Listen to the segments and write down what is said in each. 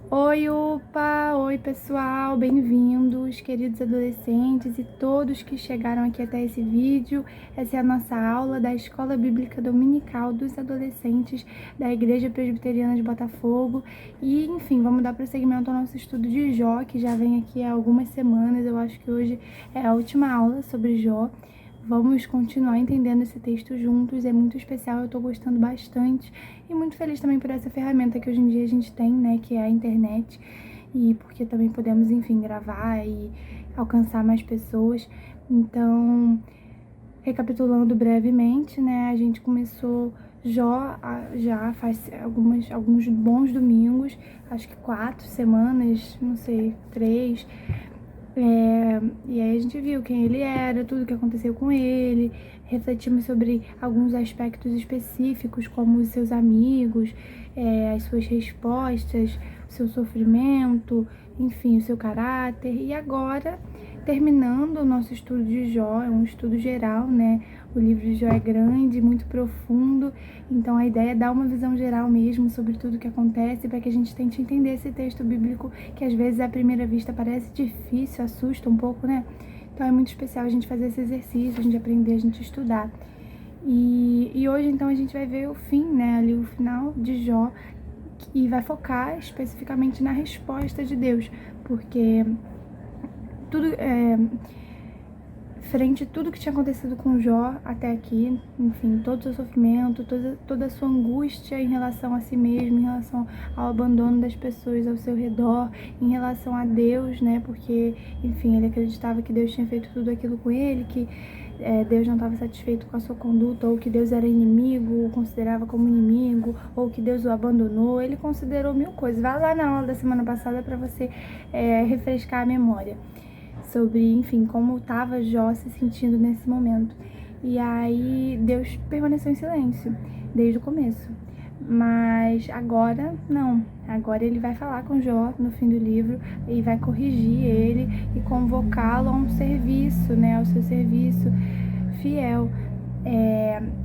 Oi, Upa! Oi, pessoal! Bem-vindos, queridos adolescentes e todos que chegaram aqui até esse vídeo. Essa é a nossa aula da Escola Bíblica Dominical dos Adolescentes da Igreja Presbiteriana de Botafogo. E, enfim, vamos dar prosseguimento ao nosso estudo de Jó, que já vem aqui há algumas semanas. Eu acho que hoje é a última aula sobre Jó. Vamos continuar entendendo esse texto juntos, é muito especial, eu tô gostando bastante e muito feliz também por essa ferramenta que hoje em dia a gente tem, né, que é a internet, e porque também podemos, enfim, gravar e alcançar mais pessoas. Então, recapitulando brevemente, né, a gente começou Jó já faz alguns bons domingos, acho que 4 semanas, não sei, 3. E aí a gente viu quem ele era, tudo que aconteceu com ele, refletimos sobre alguns aspectos específicos, como os seus amigos, as suas respostas, o seu sofrimento, enfim, o seu caráter. E agora, terminando o nosso estudo de Jó, é um estudo geral, né? O livro de Jó é grande, muito profundo, então a ideia é dar uma visão geral mesmo sobre tudo que acontece, para que a gente tente entender esse texto bíblico, que às vezes à primeira vista parece difícil, assusta um pouco, né? Então é muito especial a gente fazer esse exercício, a gente aprender, a gente estudar. E hoje então a gente vai ver o fim, né? Ali o final de Jó, e vai focar especificamente na resposta de Deus, porque tudo frente a tudo que tinha acontecido com Jó até aqui, enfim, todo o seu sofrimento, toda a sua angústia em relação a si mesmo, em relação ao abandono das pessoas ao seu redor, em relação a Deus, né, porque, enfim, ele acreditava que Deus tinha feito tudo aquilo com ele, que Deus não estava satisfeito com a sua conduta, ou que Deus era inimigo, o considerava como inimigo, ou que Deus o abandonou. Ele considerou mil coisas. Vai lá na aula da semana passada para você refrescar a memória sobre, enfim, como estava Jó se sentindo nesse momento. E aí Deus permaneceu em silêncio desde o começo. Mas agora não. Agora ele vai falar com Jó no fim do livro e vai corrigir ele e convocá-lo a um serviço, né, ao seu serviço fiel.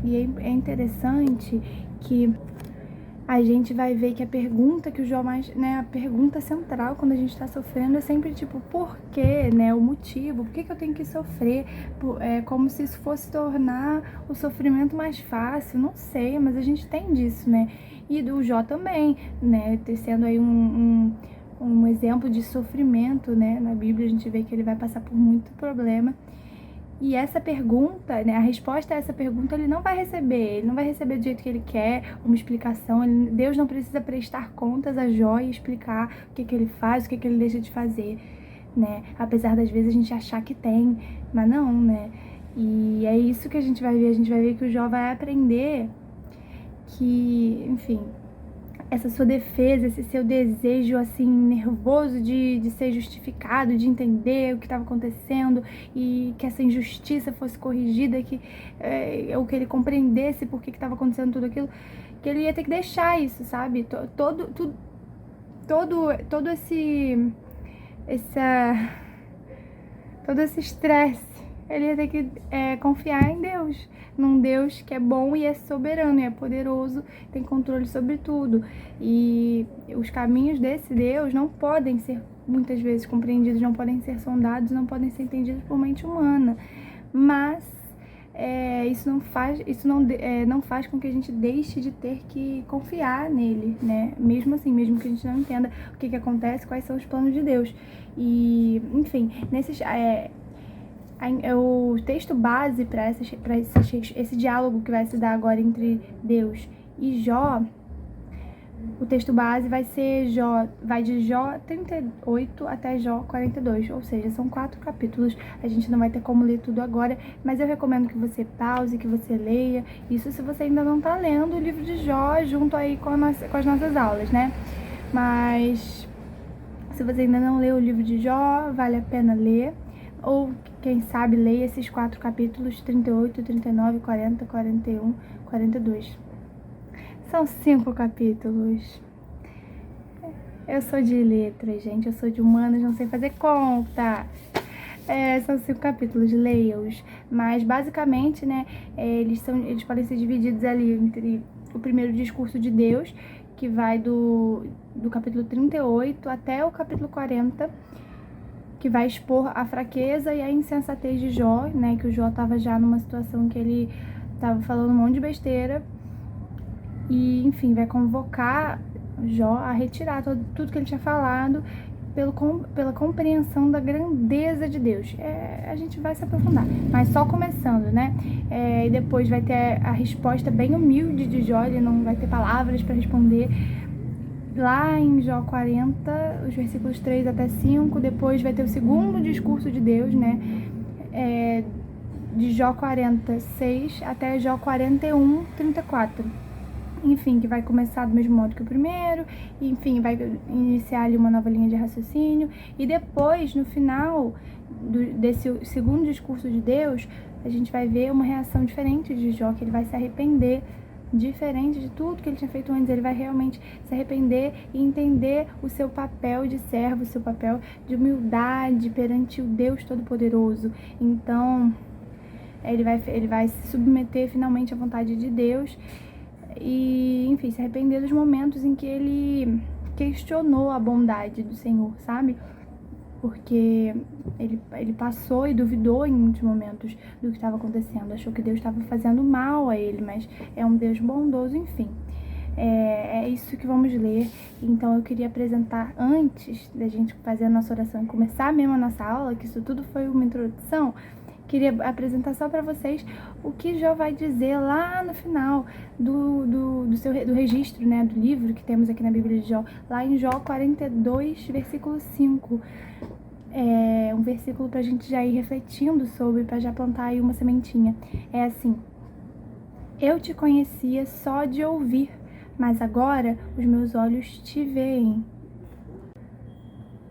E é interessante que a gente vai ver que a pergunta que o Jó mais, né, a pergunta central quando a gente tá sofrendo é sempre tipo, por quê, né, o motivo, por que eu tenho que sofrer, como se isso fosse tornar o sofrimento mais fácil, não sei, mas a gente tem disso, né, e do Jó também, né, sendo aí um exemplo de sofrimento, né, na Bíblia a gente vê que ele vai passar por muito problema. E essa pergunta, né, a resposta a essa pergunta ele não vai receber do jeito que ele quer, uma explicação. Deus não precisa prestar contas a Jó e explicar o que ele faz, o que ele deixa de fazer, né? Apesar das vezes a gente achar que tem, mas não, né? E é isso que a gente vai ver que o Jó vai aprender que, enfim, essa sua defesa, esse seu desejo, assim, nervoso de ser justificado, de entender o que estava acontecendo e que essa injustiça fosse corrigida, ou que ele compreendesse por que estava acontecendo tudo aquilo, que ele ia ter que deixar isso, sabe? Todo esse estresse, ele ia ter que confiar em Deus, num Deus que é bom e é soberano, e é poderoso, tem controle sobre tudo. E os caminhos desse Deus não podem ser muitas vezes compreendidos, não podem ser sondados, não podem ser entendidos por mente humana. Mas isso não faz com que a gente deixe de ter que confiar nele, né? Mesmo assim, mesmo que a gente não entenda o que acontece, quais são os planos de Deus. E, enfim, o texto base para esse diálogo que vai se dar agora entre Deus e Jó, o texto base vai de Jó 38 até Jó 42, ou seja, são 4 capítulos, a gente não vai ter como ler tudo agora, mas eu recomendo que você pause, que você leia, isso se você ainda não tá lendo o livro de Jó junto aí com as nossas aulas, né? Mas se você ainda não leu o livro de Jó, vale a pena ler, ou quem sabe leia esses 4 capítulos, 38, 39, 40, 41, 42. São 5 capítulos. Eu sou de letras, gente, eu sou de humanas, não sei fazer conta. São 5 capítulos, leia-os. Mas basicamente, né, eles podem ser divididos ali entre o primeiro discurso de Deus, que vai do capítulo 38 até o capítulo 40, que vai expor a fraqueza e a insensatez de Jó, né? Que o Jó tava já numa situação que ele tava falando um monte de besteira. E, enfim, vai convocar Jó a retirar tudo que ele tinha falado pela compreensão da grandeza de Deus. A gente vai se aprofundar, mas só começando, né? E depois vai ter a resposta bem humilde de Jó, ele não vai ter palavras para responder. Lá em Jó 40, os versículos 3 até 5, depois vai ter o segundo discurso de Deus, né? De Jó 46 até Jó 41, 34. Enfim, que vai começar do mesmo modo que o primeiro, e, enfim, vai iniciar ali uma nova linha de raciocínio, e depois, no final desse segundo discurso de Deus, a gente vai ver uma reação diferente de Jó, que ele vai se arrepender, diferente de tudo que ele tinha feito antes. Ele vai realmente se arrepender e entender o seu papel de servo, o seu papel de humildade perante o Deus Todo-Poderoso. Então, ele vai se submeter finalmente à vontade de Deus e, enfim, se arrepender dos momentos em que ele questionou a bondade do Senhor, sabe? Porque ele passou e duvidou em muitos momentos do que estava acontecendo, achou que Deus estava fazendo mal a ele, mas é um Deus bondoso, enfim. É isso que vamos ler. Então eu queria apresentar, antes da gente fazer a nossa oração e começar mesmo a nossa aula, que isso tudo foi uma introdução, queria apresentar só para vocês o que Jó vai dizer lá no final do registro, né, do livro que temos aqui na Bíblia de Jó, lá em Jó 42, versículo 5. É um versículo pra gente já ir refletindo sobre, pra já plantar aí uma sementinha. É assim: eu te conhecia só de ouvir, mas agora os meus olhos te veem.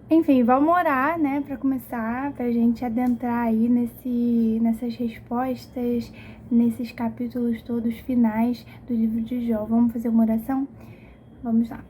Enfim, vamos orar, né, pra começar, pra gente adentrar aí nessas respostas, nesses capítulos todos finais do livro de Jó. Vamos fazer uma oração? Vamos lá.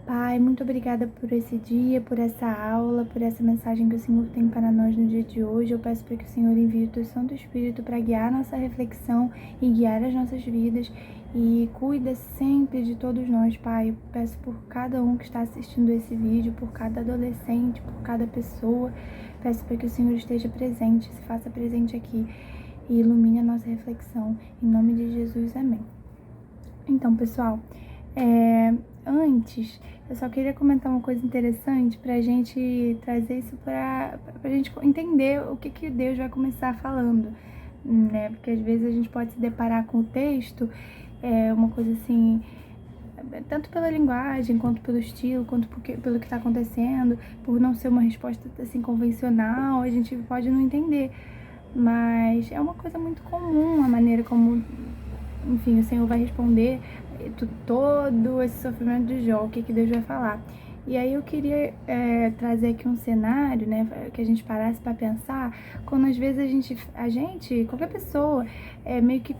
Pai, muito obrigada por esse dia, por essa aula, por essa mensagem que o Senhor tem para nós no dia de hoje. Eu peço para que o Senhor envie o teu Santo Espírito para guiar nossa reflexão e guiar as nossas vidas. E cuida sempre de todos nós, Pai. Eu peço por cada um que está assistindo esse vídeo, por cada adolescente, por cada pessoa. Peço para que o Senhor esteja presente, se faça presente aqui e ilumine a nossa reflexão. Em nome de Jesus, amém. Então, pessoal, antes, eu só queria comentar uma coisa interessante pra gente trazer isso pra gente entender o que Deus vai começar falando, né? Porque às vezes a gente pode se deparar com o texto, uma coisa assim, tanto pela linguagem, quanto pelo estilo, quanto pelo que tá acontecendo, por não ser uma resposta assim convencional, a gente pode não entender. Mas é uma coisa muito comum a maneira como, enfim, o Senhor vai responder todo esse sofrimento de Jó, o que Deus vai falar. E aí eu queria trazer aqui um cenário, né, que a gente parasse para pensar, quando às vezes a gente, qualquer pessoa, meio que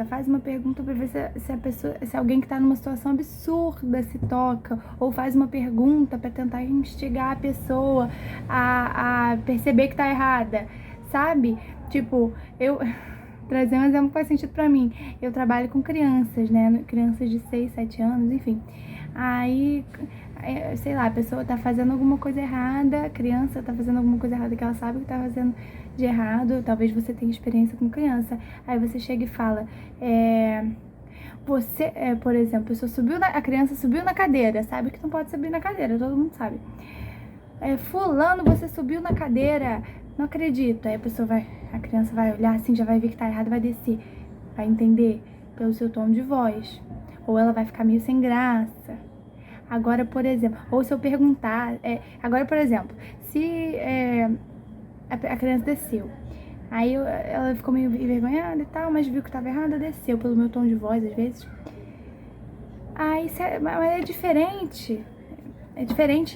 faz uma pergunta para ver se alguém que está numa situação absurda se toca, ou faz uma pergunta para tentar instigar a pessoa a perceber que tá errada, sabe? Tipo, trazer um exemplo que faz sentido pra mim. Eu trabalho com crianças, né? Crianças de 6, 7 anos, enfim. Aí, sei lá, a pessoa tá fazendo alguma coisa errada, a criança tá fazendo alguma coisa errada que ela sabe que tá fazendo de errado. Talvez você tenha experiência com criança. Aí você chega e fala, por exemplo, a criança subiu na cadeira, sabe que não pode subir na cadeira, todo mundo sabe. Fulano, você subiu na cadeira, não acredito. Aí a criança vai olhar assim, já vai ver que tá errado, vai descer, vai entender pelo seu tom de voz, ou ela vai ficar meio sem graça. Agora, por exemplo, ou se eu perguntar, agora, por exemplo, se a criança desceu, aí ela ficou meio envergonhada e tal, mas viu que tava errada, desceu pelo meu tom de voz às vezes. Aí, mas é diferente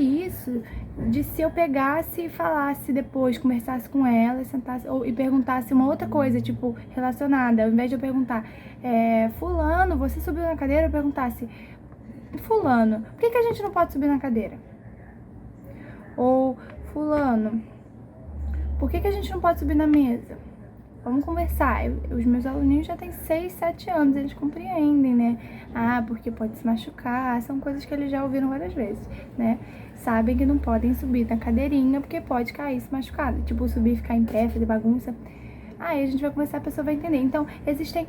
isso de se eu pegasse e falasse depois, conversasse com ela, sentasse e perguntasse uma outra coisa, tipo, relacionada. Ao invés de eu perguntar, fulano, você subiu na cadeira? Eu perguntasse, fulano, por que a gente não pode subir na cadeira? Ou, fulano, por que a gente não pode subir na mesa? vamos conversar. Os meus aluninhos já têm 6, 7 anos, eles compreendem, né? Ah, porque pode se machucar, são coisas que eles já ouviram várias vezes, né? Sabem que não podem subir na cadeirinha porque pode cair e se machucar. Tipo, subir e ficar em pé, fazer bagunça. Aí a gente vai conversar, a pessoa vai entender. Então, existem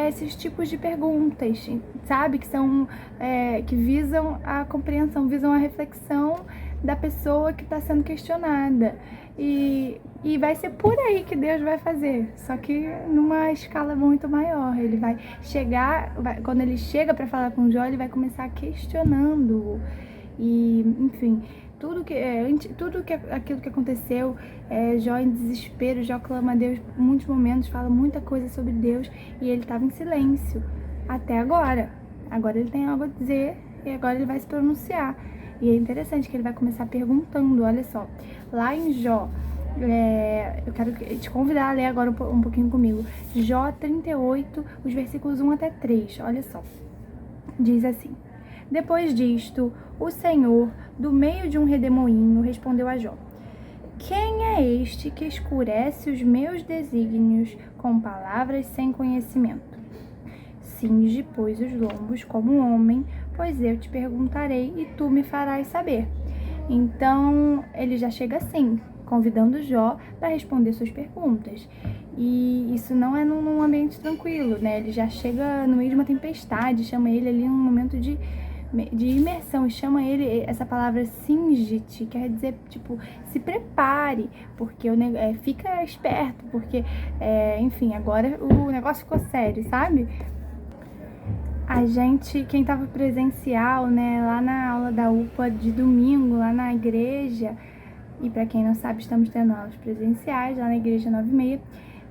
esses tipos de perguntas, sabe? Que são, que visam a compreensão, visam a reflexão da pessoa que está sendo questionada. E vai ser por aí que Deus vai fazer, só que numa escala muito maior. Ele vai chegar, quando ele chega para falar com Jó, ele vai começar questionando. E, enfim, aquilo que aconteceu, Jó em desespero, Jó clama a Deus em muitos momentos, fala muita coisa sobre Deus e ele estava em silêncio até agora. Agora ele tem algo a dizer e agora ele vai se pronunciar. E é interessante que ele vai começar perguntando, olha só, lá em Jó, eu quero te convidar a ler agora um pouquinho comigo, Jó 38, os versículos 1 até 3, olha só, diz assim: depois disto, o Senhor, do meio de um redemoinho, respondeu a Jó: quem é este que escurece os meus desígnios com palavras sem conhecimento? Cinge, pois, os lombos como um homem, pois eu te perguntarei e tu me farás saber. Então, ele já chega assim, convidando Jó para responder suas perguntas. E isso não é num ambiente tranquilo, né? Ele já chega no meio de uma tempestade, chama ele ali num momento de imersão, e chama ele, essa palavra cinge-te, quer dizer, tipo, se prepare, porque fica esperto, porque, enfim, agora o negócio ficou sério, sabe? Quem tava presencial, né, lá na aula da UPA de domingo, lá na igreja, e para quem não sabe, estamos tendo aulas presenciais lá na igreja 9:30.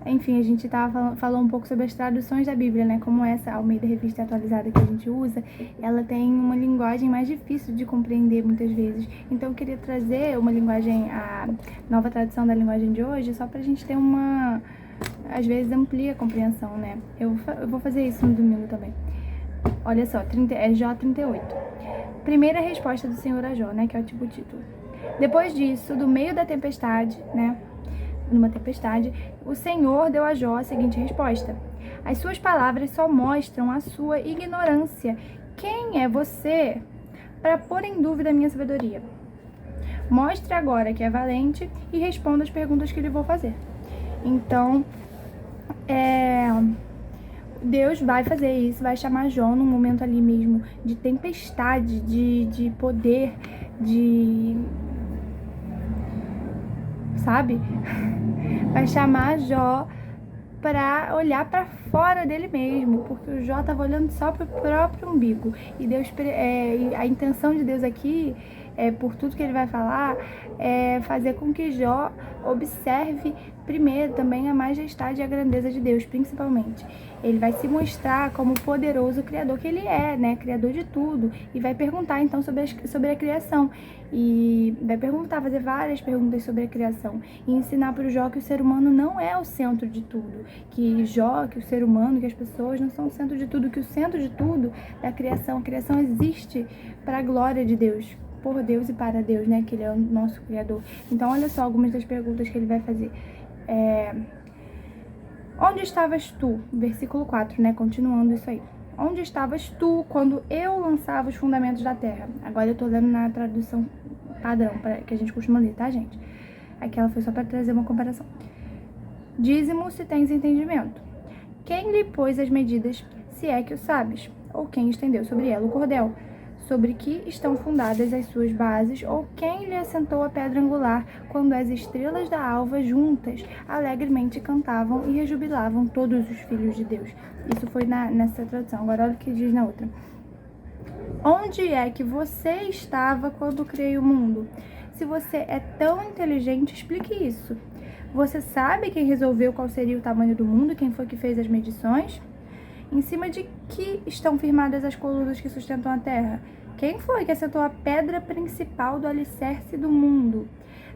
Enfim, a gente falou um pouco sobre as traduções da Bíblia, né? Como essa Almeida Revista Atualizada que a gente usa, ela tem uma linguagem mais difícil de compreender muitas vezes. Então eu queria trazer uma linguagem, a nova tradução da linguagem de hoje, só pra gente ter às vezes amplia a compreensão, né? Eu vou fazer isso no domingo também. Olha só, Jó 38. Primeira resposta do Senhor a Jó, né? Que é o tipo título. Depois disso, do meio da tempestade, né? Numa tempestade, o Senhor deu a Jó a seguinte resposta: as suas palavras só mostram a sua ignorância. Quem é você para pôr em dúvida a minha sabedoria? Mostre agora que é valente e responda as perguntas que lhe vou fazer. Então, Deus vai fazer isso, vai chamar Jó num momento ali mesmo de tempestade, de poder, sabe? Vai chamar Jó para olhar para fora dele mesmo, porque o Jó estava olhando só para o próprio umbigo. E Deus, a intenção de Deus aqui, por tudo que ele vai falar, é fazer com que Jó observe primeiro também a majestade e a grandeza de Deus, principalmente. Ele vai se mostrar como o poderoso Criador que ele é, né? Criador de tudo. E vai perguntar, então, sobre a criação. E vai fazer várias perguntas sobre a criação. E ensinar para o Jó que o ser humano não é o centro de tudo. Que o ser humano, que as pessoas não são o centro de tudo. Que o centro de tudo é a criação. A criação existe para a glória de Deus. Por Deus e para Deus, né? Que ele é o nosso Criador. Então, olha só algumas das perguntas que ele vai fazer. Onde estavas tu? Versículo 4, né? Continuando isso aí. Onde estavas tu quando eu lançava os fundamentos da terra? Agora eu tô lendo na tradução padrão, que a gente costuma ler, tá, gente? Aquela foi só para trazer uma comparação. Dízimo se tens entendimento. Quem lhe pôs as medidas, se é que o sabes? Ou quem estendeu sobre ela o cordel? Sobre que estão fundadas as suas bases, ou quem lhe assentou a pedra angular, quando as estrelas da alva juntas alegremente cantavam e rejubilavam todos os filhos de Deus. Isso foi nessa tradução. Agora olha o que diz na outra. Onde é que você estava quando criei o mundo? Se você é tão inteligente, explique isso. Você sabe quem resolveu qual seria o tamanho do mundo? Quem foi que fez as medições? Em cima de que estão firmadas as colunas que sustentam a terra? Quem foi que assentou a pedra principal do alicerce do mundo?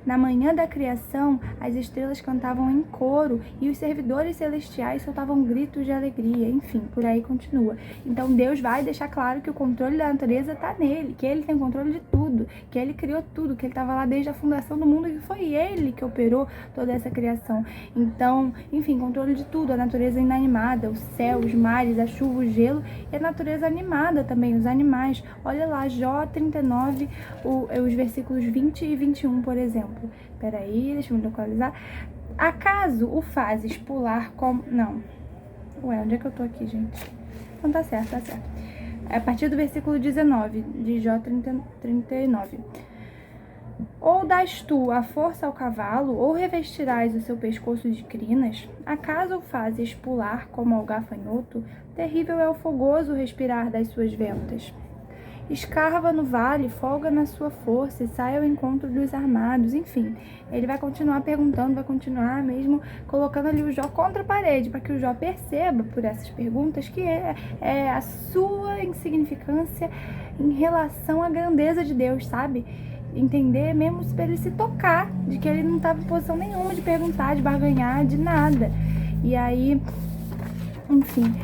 Na manhã da criação, as estrelas cantavam em coro e os servidores celestiais soltavam gritos de alegria. Enfim, por aí continua. Então Deus vai deixar claro que o controle da natureza está nele, que ele tem controle de tudo. tudo, que ele criou tudo, que ele estava lá desde a fundação do mundo, e foi ele que operou toda essa criação. Então, enfim, controle de tudo, a natureza inanimada, o céu, os mares, a chuva, o gelo, e a natureza animada também, os animais. Olha lá, Jó 39, os versículos 20 e 21, por exemplo. Peraí, deixa eu me localizar. Acaso o fazes pular como... Não. Ué, onde é que eu tô aqui, gente? Não, tá certo, tá certo. A partir do versículo 19, de Jó 39. Ou dás tu a força ao cavalo, ou revestirás o seu pescoço de crinas? Acaso o fazes pular como ao gafanhoto? Terrível é o fogoso respirar das suas ventas. Escarva no vale, folga na sua força e sai ao encontro dos armados. Enfim, ele vai continuar perguntando, vai continuar mesmo colocando ali o Jó contra a parede, para que o Jó perceba por essas perguntas que é a sua insignificância em relação à grandeza de Deus, sabe? Entender mesmo para ele se tocar de que ele não estava em posição nenhuma de perguntar, de barganhar, de nada. E aí, enfim,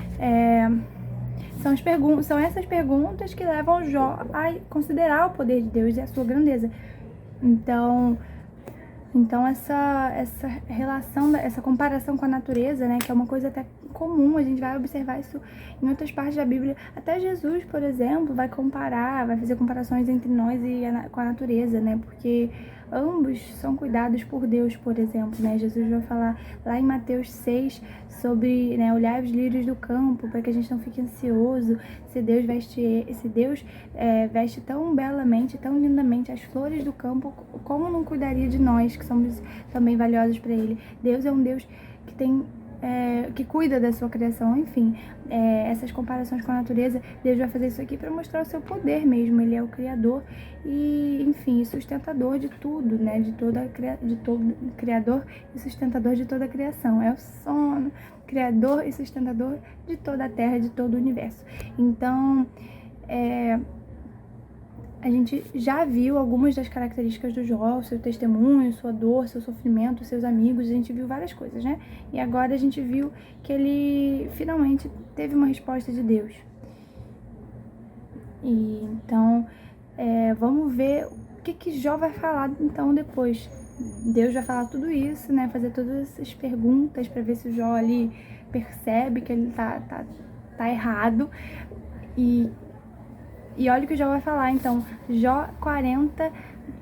são essas perguntas que levam Jó a considerar o poder de Deus e a sua grandeza. Então essa relação, essa comparação com a natureza, né, que é uma coisa até comum, a gente vai observar isso em outras partes da Bíblia. Até Jesus, por exemplo, vai fazer comparações entre nós e com a natureza, né, porque ambos são cuidados por Deus, por exemplo, né? Jesus vai falar lá em Mateus 6 sobre, né, olhar os lírios do campo, para que a gente não fique ansioso, se Deus veste tão belamente, tão lindamente as flores do campo, como não cuidaria de nós, que somos também valiosos para Ele? Deus é um Deus que cuida da sua criação. Enfim, essas comparações com a natureza, Deus vai fazer isso aqui para mostrar o seu poder mesmo. Ele é o Criador e, enfim, sustentador de tudo, né? De todo Criador e sustentador de toda a criação. É o sono, Criador e sustentador de toda a Terra, de todo o universo. Então, a gente já viu algumas das características do Jó, seu testemunho, sua dor, seu sofrimento, seus amigos, a gente viu várias coisas, né? E agora a gente viu que ele finalmente teve uma resposta de Deus. E então, vamos ver o que Jó vai falar então depois. Deus vai falar tudo isso, né? Fazer todas essas perguntas para ver se o Jó ali percebe que ele tá errado. E olha o que o Jó vai falar, então, Jó 40,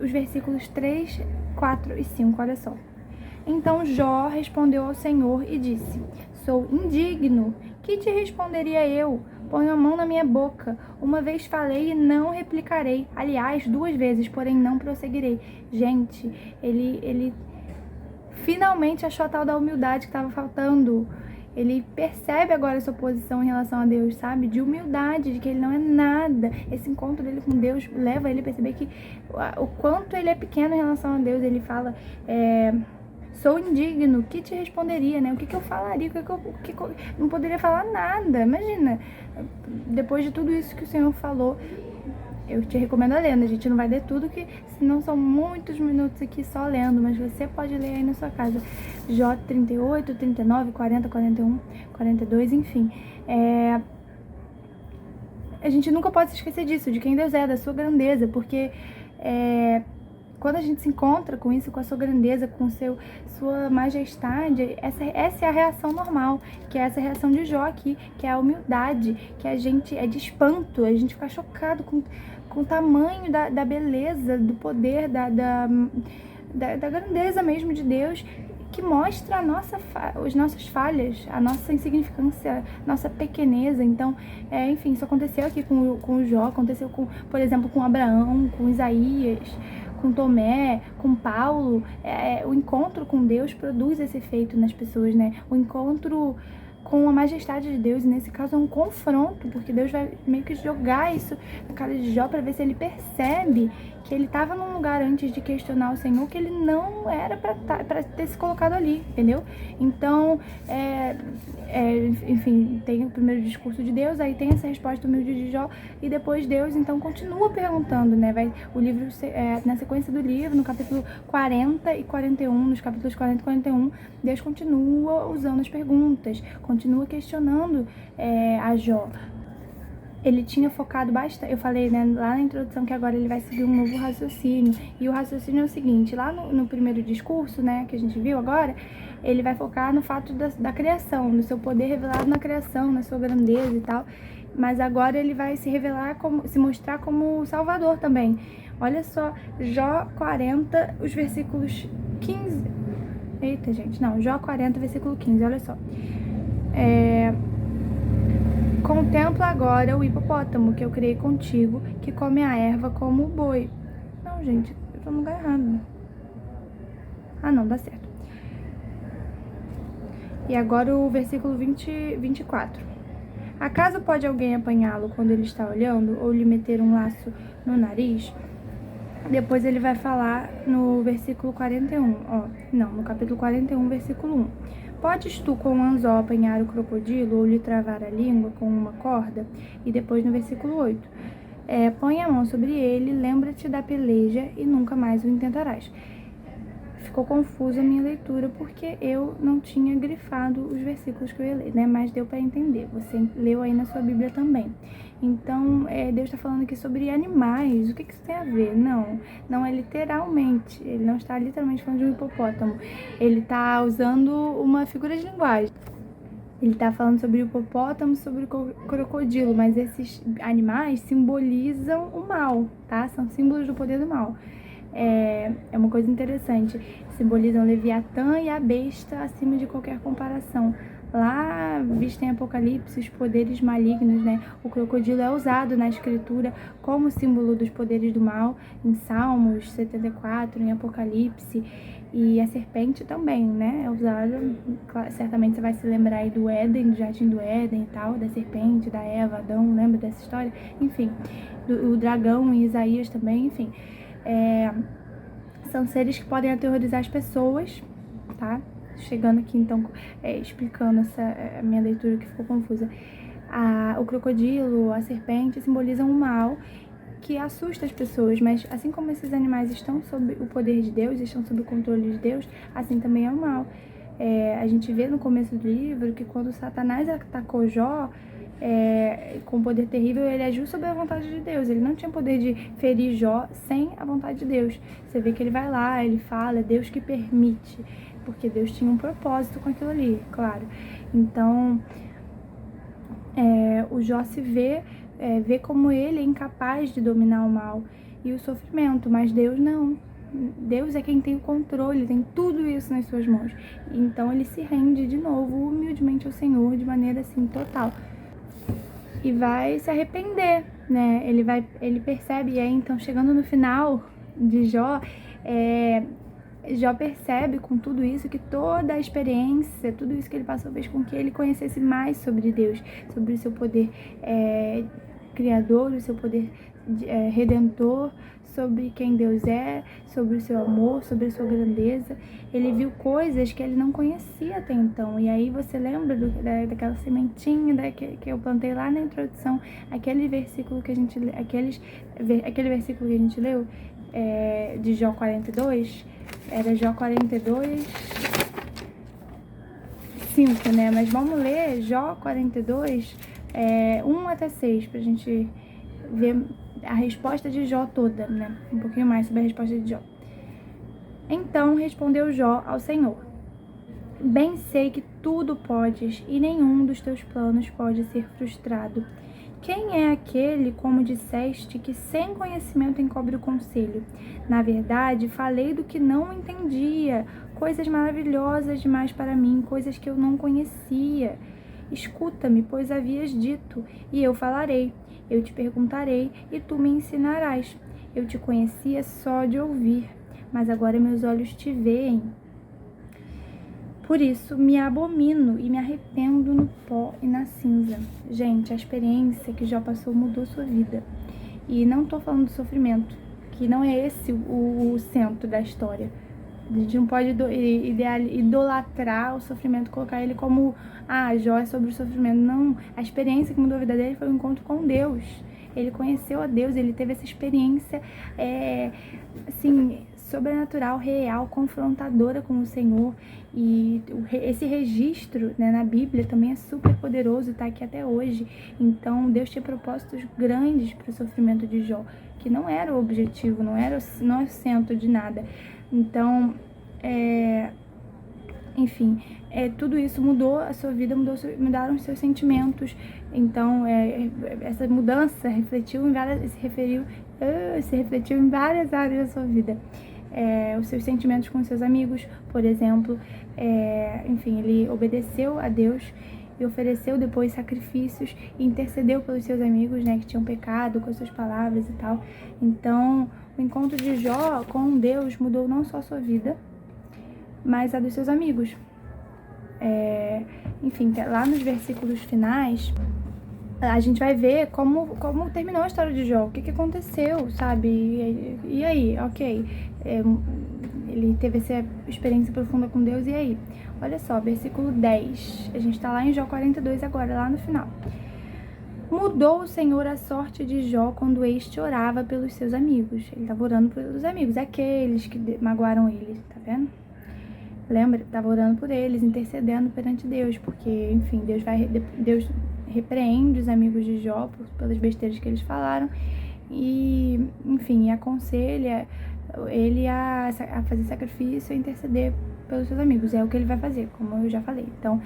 os versículos 3, 4 e 5, olha só. Então Jó respondeu ao Senhor e disse: sou indigno, que te responderia eu? Ponho a mão na minha boca, uma vez falei e não replicarei, aliás, 2 vezes, porém não prosseguirei. Gente, ele finalmente achou a tal da humildade que estava faltando. Ele percebe agora a sua posição em relação a Deus, sabe? De humildade, de que ele não é nada. Esse encontro dele com Deus leva ele a perceber que o quanto ele é pequeno em relação a Deus. Ele fala, sou indigno, o que te responderia, né? O que eu falaria? Não poderia falar nada. Imagina, depois de tudo isso que o Senhor falou, eu te recomendo a lendo. A gente não vai ler tudo, que senão são muitos minutos aqui só lendo, mas você pode ler aí na sua casa. Jó 38, 39, 40, 41, 42, enfim. A gente nunca pode se esquecer disso, de quem Deus é, da sua grandeza, porque quando a gente se encontra com isso, com a sua grandeza, com sua majestade, essa é a reação normal, que é essa reação de Jó aqui, que é a humildade, que a gente é de espanto, a gente fica chocado com o tamanho da beleza, do poder, da grandeza mesmo de Deus, que mostra as nossas falhas, a nossa insignificância, nossa pequeneza. Então, enfim, isso aconteceu aqui com o Jó, aconteceu, por exemplo, com Abraão, com Isaías, com Tomé, com Paulo. O encontro com Deus produz esse efeito nas pessoas, né? O encontro com a majestade de Deus, e nesse caso é um confronto, porque Deus vai meio que jogar isso na cara de Jó para ver se ele percebe que ele estava num lugar antes de questionar o Senhor, que ele não era para ter se colocado ali, entendeu? Então, enfim, tem o primeiro discurso de Deus, aí tem essa resposta humilde de Jó, e depois Deus então continua perguntando, né? O livro, na sequência do livro, no capítulo 40 e 41, nos capítulos 40 e 41, Deus continua usando as perguntas, continua questionando a Jó. ele tinha focado bastante. Eu falei, né, lá na introdução que agora ele vai seguir um novo raciocínio. E o raciocínio é o seguinte, lá no primeiro discurso, né, que a gente viu agora, ele vai focar no fato da criação, no seu poder revelado na criação, na sua grandeza e tal. Mas agora ele vai se revelar, se mostrar como Salvador também. Olha só, Jó 40, os versículos 15... Eita, gente, não, Jó 40, versículo 15, olha só. Contempla agora o hipopótamo que eu criei contigo, que come a erva como o boi. Não, gente, eu tô no lugar errado. Ah, não, dá certo. E agora o versículo 24. Acaso pode alguém apanhá-lo quando ele está olhando, ou lhe meter um laço no nariz? Depois ele vai falar no versículo 41, no capítulo 41, versículo 1. Podes tu com um anzol apanhar o crocodilo ou lhe travar a língua com uma corda? E depois no versículo 8. Põe a mão sobre ele, lembra-te da peleja e nunca mais o intentarás. Ficou confusa a minha leitura porque eu não tinha grifado os versículos que eu ia ler, né? Mas deu para entender. Você leu aí na sua Bíblia também. Então, Deus está falando aqui sobre animais. O que isso tem a ver? Não é literalmente. Ele não está literalmente falando de um hipopótamo. Ele está usando uma figura de linguagem. Ele está falando sobre o hipopótamo, sobre o crocodilo, mas esses animais simbolizam o mal, tá? São símbolos do poder do mal. É uma coisa interessante. Simbolizam Leviatã e a besta acima de qualquer comparação. Lá, visto em Apocalipse, os poderes malignos, né? O crocodilo é usado na escritura como símbolo dos poderes do mal, em Salmos 74, em Apocalipse. E a serpente também, né? É usada, certamente você vai se lembrar aí do Éden, do Jardim do Éden e tal, da serpente, da Eva, Adão, lembra dessa história? Enfim, o dragão em Isaías também, enfim. São seres que podem aterrorizar as pessoas, tá? Chegando aqui, então, explicando a minha leitura que ficou confusa. O crocodilo, a serpente simbolizam o mal que assusta as pessoas, mas assim como esses animais estão sob o poder de Deus, estão sob o controle de Deus, assim também é o mal. A gente vê no começo do livro que quando Satanás atacou Jó, com poder terrível, ele agiu sob a vontade de Deus. Ele não tinha poder de ferir Jó sem a vontade de Deus. Você vê que ele vai lá, ele fala, é Deus que permite, porque Deus tinha um propósito com aquilo ali, claro. Então, o Jó se vê como ele é incapaz de dominar o mal e o sofrimento, mas Deus não. Deus é quem tem o controle, tem tudo isso nas suas mãos. Então ele se rende de novo, humildemente ao Senhor, de maneira assim, total. E vai se arrepender, né? Ele percebe, e aí então chegando no final de Jó, Jó percebe com tudo isso que toda a experiência, tudo isso que ele passou fez com que ele conhecesse mais sobre Deus, sobre o seu poder criador, o seu poder redentor, sobre quem Deus é, sobre o seu amor, sobre a sua grandeza. Ele viu coisas que ele não conhecia até então. E aí você lembra daquela sementinha que eu plantei lá na introdução, aquele versículo que a gente aquele versículo que a gente leu, de Jó 42, era Jó 42, 5, né? Mas vamos ler Jó 42, 1 até 6, pra gente ver a resposta de Jó toda, né? Um pouquinho mais sobre a resposta de Jó. Então respondeu Jó ao Senhor: bem sei que tudo podes e nenhum dos teus planos pode ser frustrado. Quem é aquele, como disseste, que sem conhecimento encobre o conselho? Na verdade, falei do que não entendia, coisas maravilhosas demais para mim, coisas que eu não conhecia. Escuta-me, pois havias dito, e eu falarei. Eu te perguntarei, e tu me ensinarás. Eu te conhecia só de ouvir, mas agora meus olhos te veem. Por isso, me abomino e me arrependo no pó e na cinza. Gente, a experiência que Jó passou mudou sua vida. E não tô falando do sofrimento, que não é esse o centro da história. A gente não pode idolatrar o sofrimento, colocar ele como, Jó é sobre o sofrimento. Não, a experiência que mudou a vida dele foi o encontro com Deus. Ele conheceu a Deus, ele teve essa experiência, assim, sobrenatural, real, confrontadora com o Senhor. E esse registro, né, na Bíblia também é super poderoso e está aqui até hoje. Então Deus tinha propósitos grandes para o sofrimento de Jó, que não era o objetivo, não é o centro de nada. Então, enfim, tudo isso mudou a sua vida, mudaram os seus sentimentos. Então, essa mudança se refletiu em várias áreas da sua vida. Os seus sentimentos com seus amigos, por exemplo. Enfim, ele obedeceu a Deus e ofereceu depois sacrifícios e intercedeu pelos seus amigos, né, que tinham pecado com as suas palavras e tal. Então, o encontro de Jó com Deus mudou não só a sua vida, mas a dos seus amigos. Enfim, lá nos versículos finais, a gente vai ver como terminou a história de Jó, o que aconteceu, sabe? E aí, ok, ele teve essa experiência profunda com Deus, e aí? Olha só, versículo 10, a gente tá lá em Jó 42 agora, lá no final. Mudou o Senhor a sorte de Jó quando este orava pelos seus amigos. Ele estava orando pelos amigos, aqueles que magoaram ele, tá vendo? Lembra? Estava orando por eles, intercedendo perante Deus, porque, enfim, Deus repreende os amigos de Jó pelas besteiras que eles falaram e, enfim, aconselha ele a fazer sacrifício e interceder pelos seus amigos. É o que ele vai fazer, como eu já falei. Então,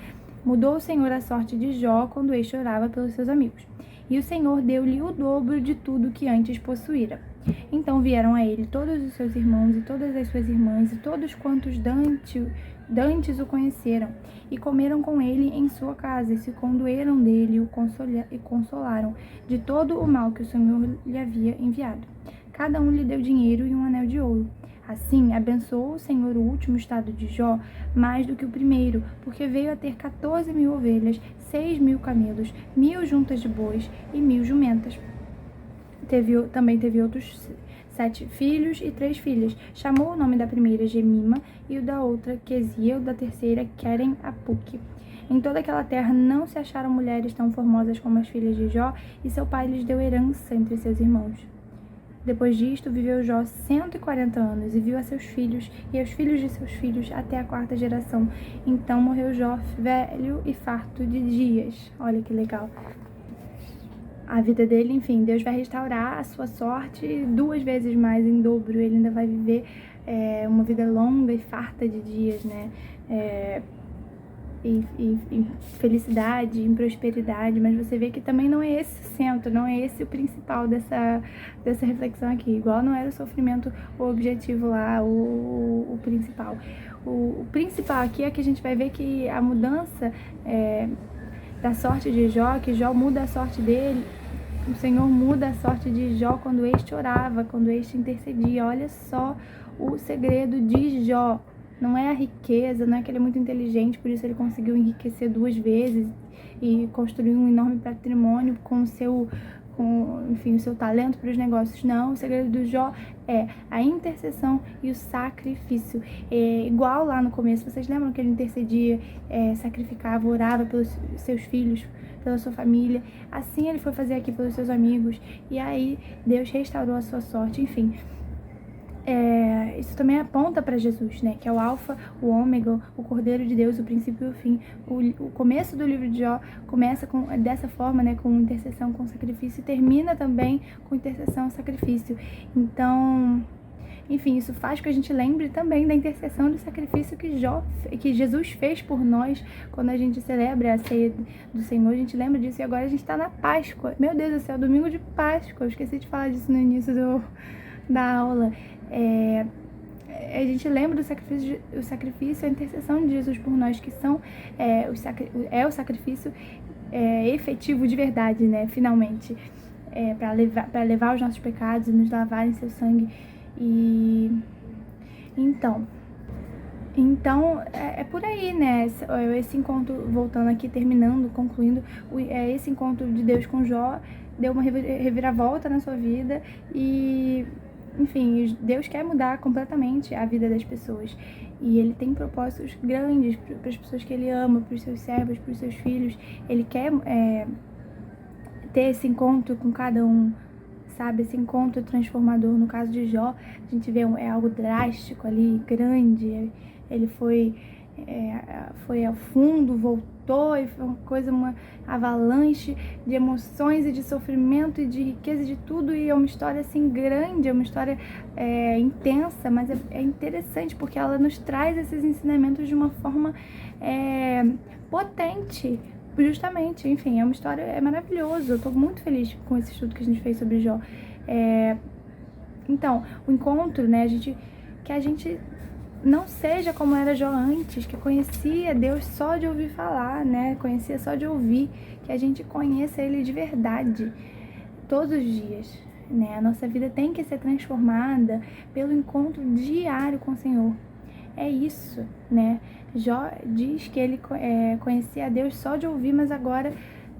mudou o Senhor a sorte de Jó quando este orava pelos seus amigos. E o Senhor deu-lhe o dobro de tudo que antes possuíra. Então vieram a ele todos os seus irmãos e todas as suas irmãs e todos quantos dantes o conheceram, e comeram com ele em sua casa, e se condoeram dele e consolaram de todo o mal que o Senhor lhe havia enviado. Cada um lhe deu dinheiro e um anel de ouro. Assim, abençoou o Senhor o último estado de Jó mais do que o primeiro, porque veio a ter 14.000 ovelhas, 6.000 camelos, 1.000 juntas de bois e 1.000 jumentas. Também teve outros 7 filhos e 3 filhas. Chamou o nome da primeira Gemima e o da outra Quesia, o da terceira Queren-Apuque. Em toda aquela terra não se acharam mulheres tão formosas como as filhas de Jó, e seu pai lhes deu herança entre seus irmãos. Depois disto, viveu Jó 140 anos e viu a seus filhos e aos filhos de seus filhos até a 4ª geração. Então morreu Jó velho e farto de dias. Olha que legal. A vida dele, enfim, Deus vai restaurar a sua sorte 2 vezes mais em dobro. Ele ainda vai viver uma vida longa e farta de dias, né? Em felicidade, em prosperidade, mas você vê que também não é esse o centro, não é esse o principal dessa reflexão aqui. Igual não era o sofrimento o objetivo lá, o principal. O principal aqui é que a gente vai ver que a mudança da sorte de Jó, que Jó muda a sorte dele, o Senhor muda a sorte de Jó quando este orava, quando este intercedia. Olha só o segredo de Jó. Não é a riqueza, não é que ele é muito inteligente, por isso ele conseguiu enriquecer 2 vezes e construir um enorme patrimônio com o seu talento para os negócios. Não, o segredo do Jó é a intercessão e o sacrifício. Igual lá no começo, vocês lembram que ele intercedia, sacrificava, orava pelos seus filhos, pela sua família? Assim ele foi fazer aqui pelos seus amigos, e aí Deus restaurou a sua sorte, enfim. Isso também aponta para Jesus, né? Que é o alfa, o ômega, o Cordeiro de Deus, o princípio e o fim. O começo do livro de Jó começa dessa forma, né? Com intercessão, com sacrifício, e termina também com intercessão e sacrifício. Então, enfim, isso faz com que a gente lembre também da intercessão e do sacrifício que Jesus fez por nós. Quando a gente celebra a ceia do Senhor, a gente lembra disso. E agora a gente está na Páscoa. Meu Deus do céu, domingo de Páscoa. Eu esqueci de falar disso no início da aula. A gente lembra do sacrifício, a intercessão de Jesus por nós, que são o sacrifício efetivo de verdade, né? Finalmente, para levar os nossos pecados e nos lavar em seu sangue. E então é por aí, né? Esse encontro, voltando aqui, terminando, concluindo, esse encontro de Deus com Jó deu uma reviravolta na sua vida e, enfim, Deus quer mudar completamente a vida das pessoas. E Ele tem propósitos grandes para as pessoas que Ele ama, para os seus servos, para os seus filhos. Ele quer ter esse encontro com cada um sabe? Esse encontro transformador. No caso de Jó, a gente vê algo drástico ali, grande. Ele foi ao fundo, voltou, e foi uma avalanche de emoções e de sofrimento e de riqueza e de tudo. E é uma história assim grande, é uma história intensa, mas é interessante porque ela nos traz esses ensinamentos de uma forma potente. Justamente, enfim, é uma história, é maravilhoso. Eu tô muito feliz com esse estudo que a gente fez sobre Jó. Então, o encontro, né, que a gente não seja como era Jó antes, que conhecia Deus só de ouvir falar, né, conhecia só de ouvir, que a gente conheça Ele de verdade, todos os dias, né, a nossa vida tem que ser transformada pelo encontro diário com o Senhor. É isso, né? Jó diz que ele conhecia a Deus só de ouvir, mas agora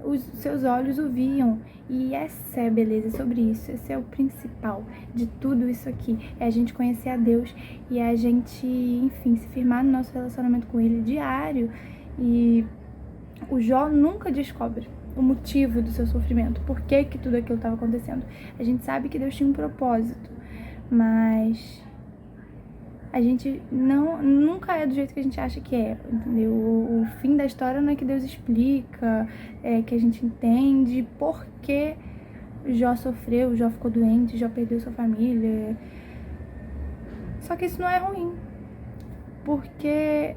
os seus olhos o viam. E essa é a beleza sobre isso, esse é o principal de tudo isso aqui. É a gente conhecer a Deus e a gente, enfim, se firmar no nosso relacionamento com Ele diário. E o Jó nunca descobre o motivo do seu sofrimento, por que tudo aquilo estava acontecendo. A gente sabe que Deus tinha um propósito, mas a gente nunca é do jeito que a gente acha que é, entendeu? O fim da história não é que Deus explica, que a gente entende por que Jó sofreu, Jó ficou doente, Jó perdeu sua família. Só que isso não é ruim, porque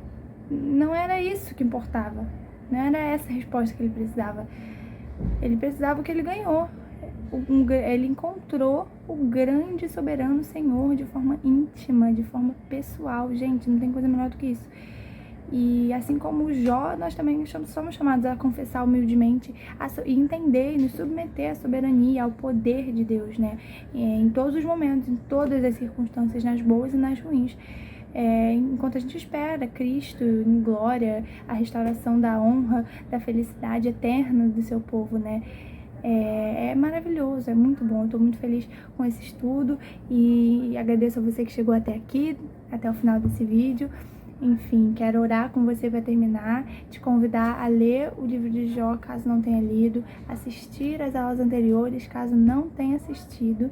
não era isso que importava, não era essa a resposta que ele precisava. Ele precisava o que ele ganhou. Ele encontrou o grande soberano Senhor de forma íntima, de forma pessoal. Gente, não tem coisa melhor do que isso. E assim como Jó, nós também somos chamados a confessar humildemente e entender e nos submeter à soberania, ao poder de Deus, né? Em todos os momentos, em todas as circunstâncias, nas boas e nas ruins. Enquanto a gente espera Cristo em glória, a restauração da honra, da felicidade eterna do seu povo, né? É maravilhoso, é muito bom. Eu tô muito feliz com esse estudo e agradeço a você que chegou até aqui, até o final desse vídeo. Enfim, quero orar com você para terminar, te convidar a ler o livro de Jó, caso não tenha lido, assistir às aulas anteriores, caso não tenha assistido.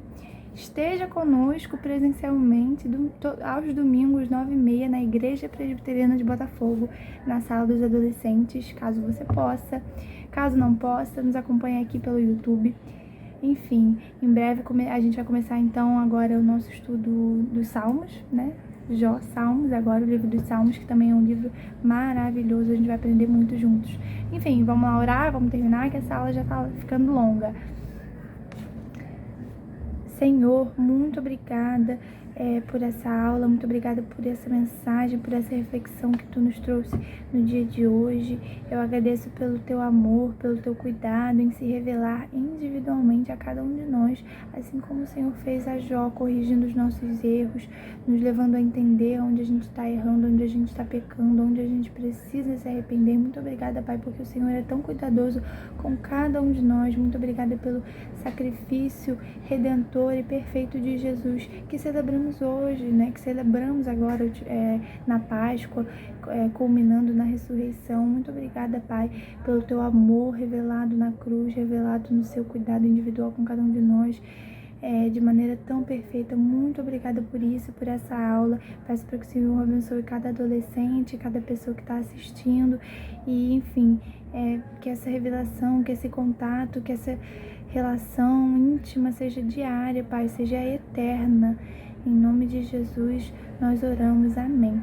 Esteja conosco presencialmente aos domingos, 9h30, na Igreja Presbiteriana de Botafogo, na sala dos adolescentes, caso você possa. Caso não possa, nos acompanhe aqui pelo YouTube. Enfim, em breve a gente vai começar então agora o nosso estudo dos Salmos, né? Jó, Salmos, agora o livro dos Salmos, que também é um livro maravilhoso, a gente vai aprender muito juntos. Enfim, vamos lá orar, vamos terminar, que essa aula já tá ficando longa. Senhor, muito obrigada por essa aula, muito obrigada por essa mensagem, por essa reflexão que Tu nos trouxe no dia de hoje. Eu agradeço pelo Teu amor, pelo Teu cuidado em se revelar individualmente a cada um de nós, assim como o Senhor fez a Jó, corrigindo os nossos erros, nos levando a entender onde a gente está errando, onde a gente está pecando, onde a gente precisa se arrepender. Muito obrigada, Pai, porque o Senhor é tão cuidadoso com cada um de nós. Muito obrigada pelo sacrifício redentor e perfeito de Jesus, que celebramos hoje, né? Que celebramos agora na Páscoa, culminando na ressurreição. Muito obrigada, Pai, pelo Teu amor revelado na cruz, revelado no Seu cuidado individual com cada um de nós, de maneira tão perfeita. Muito obrigada por isso, por essa aula. Peço para que o Senhor abençoe cada adolescente, cada pessoa que está assistindo e, enfim, que essa revelação, que esse contato, que essa relação íntima seja diária, Pai, seja eterna. Em nome de Jesus, nós oramos. Amém.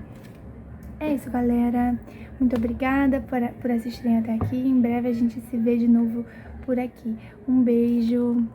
É isso, galera. Muito obrigada por assistirem até aqui. Em breve a gente se vê de novo por aqui. Um beijo.